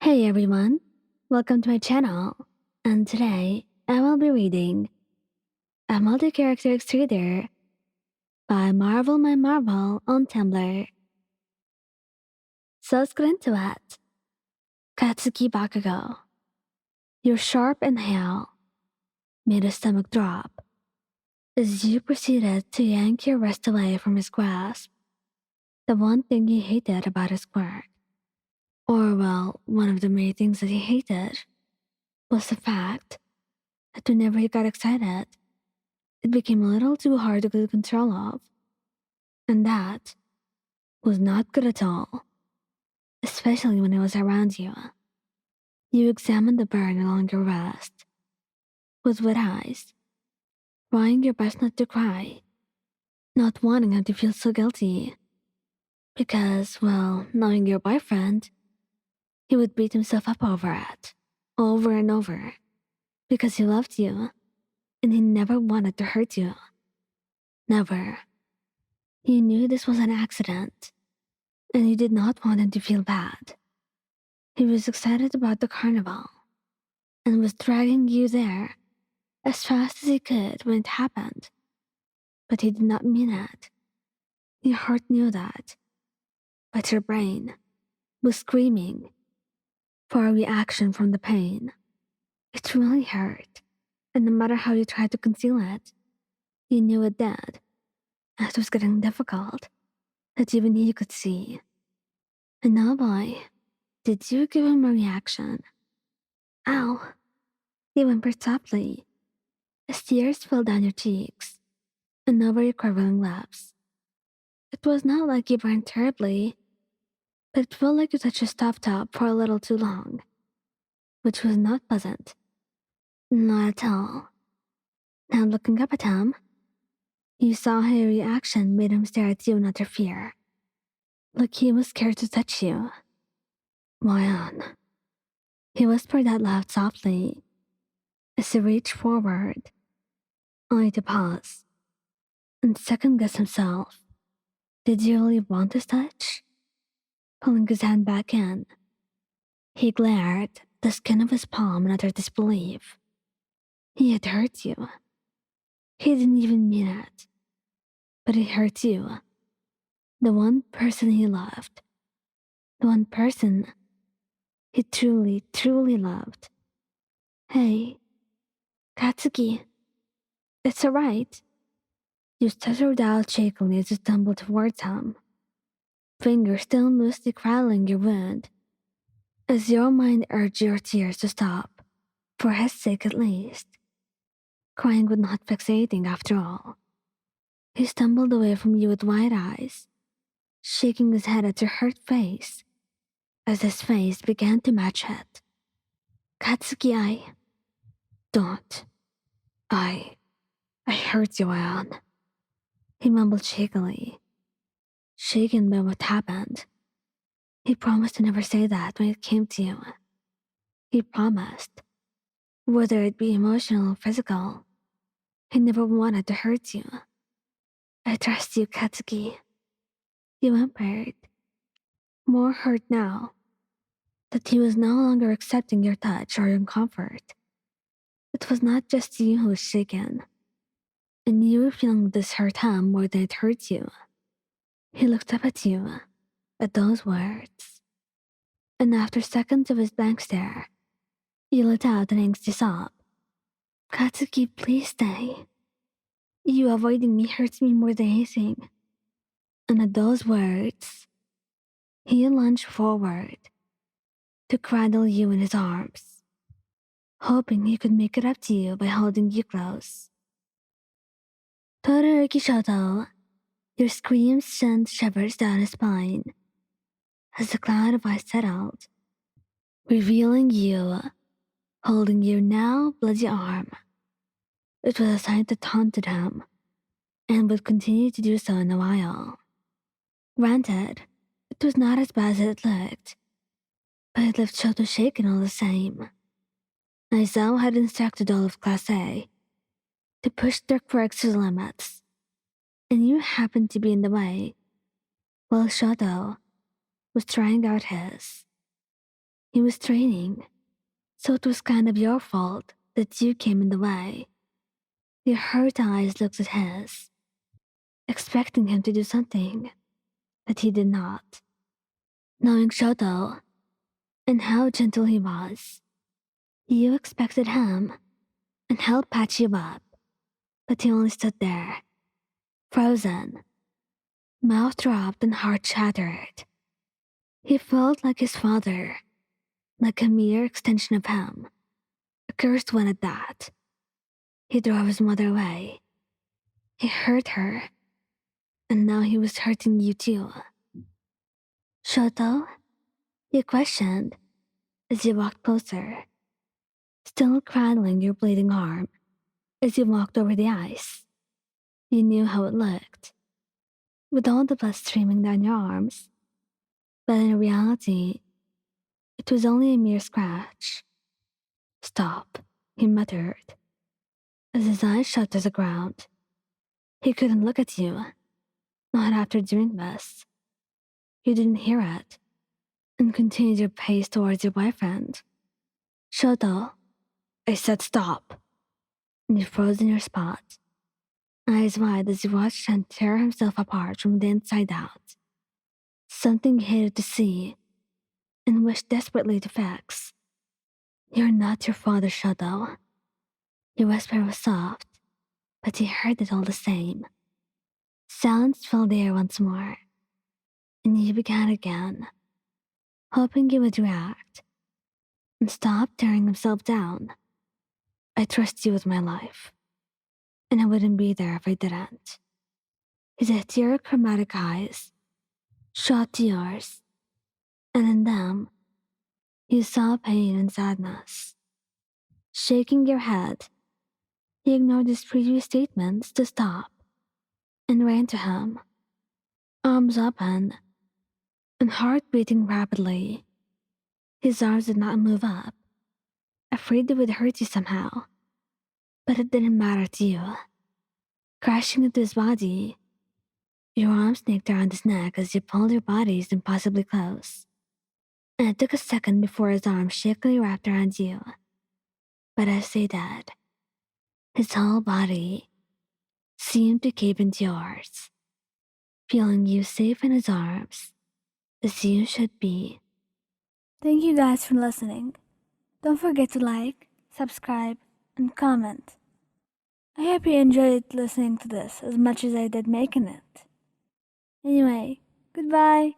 Hey everyone, welcome to my channel, and today I will be reading a multi-character extruder by Marvel My Marvel on Tumblr. So let's get into it. Katsuki Bakugou. Your sharp inhale made his stomach drop as you proceeded to yank your wrist away from his grasp. The one thing he hated about his work, or well, one of the many things that he hated, was the fact that whenever he got excited, it became a little too hard to get control of. And that was not good at all, especially when it was around you. You examined the burn along your wrist with wet eyes, trying your best not to cry, not wanting him to feel so guilty. Because, well, knowing your boyfriend, he would beat himself up over it, over and over, because he loved you, and he never wanted to hurt you. Never. You knew this was an accident, and you did not want him to feel bad. He was excited about the carnival and was dragging you there as fast as he could when it happened. But he did not mean it. Your heart knew that, but your brain was screaming for a reaction from the pain. It really hurt, and no matter how you tried to conceal it, you knew it did. And it was getting difficult, that even he could see. And oh boy, did you give him a reaction. Ow! He whimpered softly as tears fell down your cheeks and over your quivering lips. It was not like you burned terribly, but it felt like you touched a stovetop for a little too long, which was not pleasant. Not at all. Now looking up at him, you saw how your reaction made him stare at you in utter fear, like he was scared to touch you. Why on? He whispered out loud softly as he reached forward, only to pause and second-guess himself. Did you really want this touch? Pulling his hand back in, he glared at the skin of his palm in utter disbelief. He had hurt you. He didn't even mean it. But he hurt you. The one person he loved. The one person he truly, truly loved. Hey, Katsuki, it's alright. You stuttered out shakily as you stumbled towards him, fingers still loosely cradling your wound, as your mind urged your tears to stop, for his sake at least. Crying would not fix anything after all. He stumbled away from you with wide eyes, shaking his head at your hurt face, as his face began to match it. Katsuki, don't. I hurt you, Ayan. He mumbled shakily, shaken by what happened. He promised to never say that when it came to you. He promised, whether it be emotional or physical, he never wanted to hurt you. I trust you, Katsuki. You whimpered, more hurt now that he was no longer accepting your touch or your comfort. It was not just you who was shaken, and you were feeling this hurt him more than it hurt you. He looked up at you, at those words, and after seconds of his blank stare, you let out an angsty sob. Katsuki, please stay. You avoiding me hurts me more than anything. And at those words, he lunged forward to cradle you in his arms, hoping he could make it up to you by holding you close. Todoroki Shouto, your screams sent shivers down his spine as the cloud of ice settled, revealing you, holding your now bloody arm. It was a sight that haunted him, and would continue to do so in a while. Granted, it was not as bad as it looked, but it left Shouto shaken all the same. Aizawa had instructed all of Class A to push their quirks to the limits, and you happened to be in the way, while Shouto was trying out his. He was training, so it was kind of your fault that you came in the way. Your hurt eyes looked at his, expecting him to do something, but he did not. Knowing Shouto and how gentle he was, you expected him and help patch you up, but he only stood there, frozen, mouth dropped and heart shattered. He felt like his father, like a mere extension of him, a cursed one at that. He drove his mother away. He hurt her, and now he was hurting you too. Shoto? You questioned as you walked closer, still cradling your bleeding arm as you walked over the ice. You knew how it looked, with all the blood streaming down your arms, but in reality, it was only a mere scratch. Stop, he muttered, as his eyes shut to the ground. He couldn't look at you, not after doing this. You didn't hear it, and continued your pace towards your boyfriend. Shoto, I said stop, and you froze in your spot, eyes wide as you watched him tear himself apart from the inside out. Something he hated to see, and wished desperately to fix. You're not your father, Shoto. Your whisper was soft, but he heard it all the same. Sounds filled the air once more, and you began again, hoping he would react and stop tearing himself down. I trust you with my life, and I wouldn't be there if I didn't. His heterochromatic eyes shot to yours, and in them, you saw pain and sadness. Shaking your head, he ignored his previous statements to stop and ran to him, arms open and heart beating rapidly. His arms did not move up, afraid it would hurt you somehow, but it didn't matter to you. Crashing into his body, your arms snaked around his neck as you pulled your bodies impossibly close. And it took a second before his arms shakily wrapped around you. But as they did, his whole body seemed to cave into yours, feeling you safe in his arms, as you should be. Thank you guys for listening. Don't forget to like, subscribe, and comment. I hope you enjoyed listening to this as much as I did making it. Anyway, goodbye.